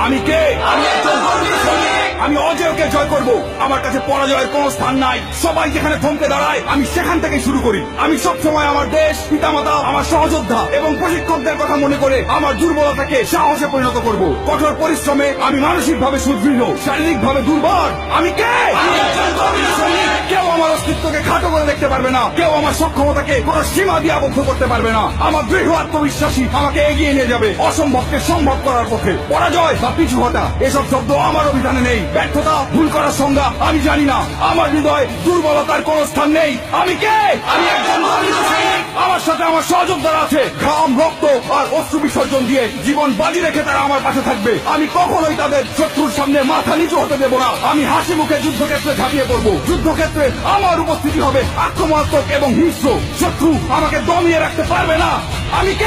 আমি কে? আমি একজন গর্বিত সৈনিক। আমি অজয়কে জয় করব। আমার কাছে পরাজয়ের কোনো স্থান নাই। সবাই যেখানে থমকে দাঁড়ায় আমি সেখান থেকে শুরু করি। আমি সবসময় আমার দেশ, পিতামাতা, আমার সহযোদ্ধা এবং প্রশিক্ষকদের কথা মনে করে আমার দুর্বলতাকে সাহসে পরিণত করব। কঠোর পরিশ্রমে আমি মানসিকভাবে সুদৃঢ়, শারীরিকভাবে দুর্বল। আমি কে? আমি একজন গর্বিত সৈনিক। কেউ আমার অস্তিত্বকে খাটো করে দেখতে পারবে না। কেউ আমার সক্ষমতাকে কোনো সীমা দিয়ে আবদ্ধ করতে পারবে না। আমার দৃঢ় আত্মবিশ্বাসী আমাকে এগিয়ে নিয়ে যাবে অসম্ভবকে সম্ভব করার পথে। পরাজয় বা পিছু হটা এসব শব্দ আমার অভিধানে নেই। ব্যর্থতা, ভুল করার সংজ্ঞা আমি জানি না। আমার হৃদয় দুর্বলতার কোনো স্থান নেই। আমি কে? আমি একজন গর্বিত সৈনিক। আমার সাথে আমার সহযোদ্ধারা আছে। ঘাম, রক্ত আর অশ্রু বিসর্জন দিয়ে জীবন বাজি রেখে তারা আমার পাশে থাকবে। আমি কখনোই তাদের শত্রুর সামনে মাথা নিচু হতে দেব না। আমি হাসি মুখে যুদ্ধক্ষেত্রে ঝাঁপিয়ে পড়বো। যুদ্ধক্ষেত্রে আমার উপস্থিতি হবে আক্রমণাত্মক এবং হিংস্র। শত্রু আমাকে দমিয়ে রাখতে পারবে না। আমি কে?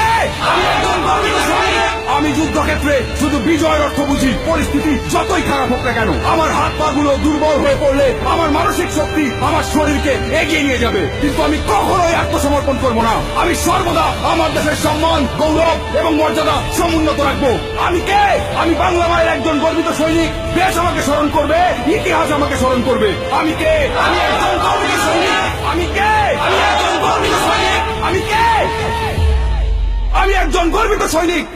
আমি একজন গর্বিত সৈনিক। আমি যুদ্ধক্ষেত্রে শুধু বিজয়ের অর্থ বুঝি। পরিস্থিতি যতই খারাপ হোক না কেন, আমার হাত পা গুলো দুর্বল হয়ে পড়লে আমার মানসিক শক্তি আমার শরীরকে এগিয়ে নিয়ে যাবে। কিন্তু আমি কখনোই আত্মসমর্পণ করবো না। আমি সর্বদা আমার দেশের সম্মান, গৌরব এবং মর্যাদা সমুন্নত রাখবো। আমি কে? আমি বাংলা মায়ের একজন গর্বিত সৈনিক। দেশ আমাকে স্মরণ করবে, ইতিহাস আমাকে স্মরণ করবে। আমি কে? আমি একজন গর্বিত সৈনিক। আমি কে? আমি একজন গর্বিত সৈনিক। আমি কে? আমি একজন গর্বিত সৈনিক।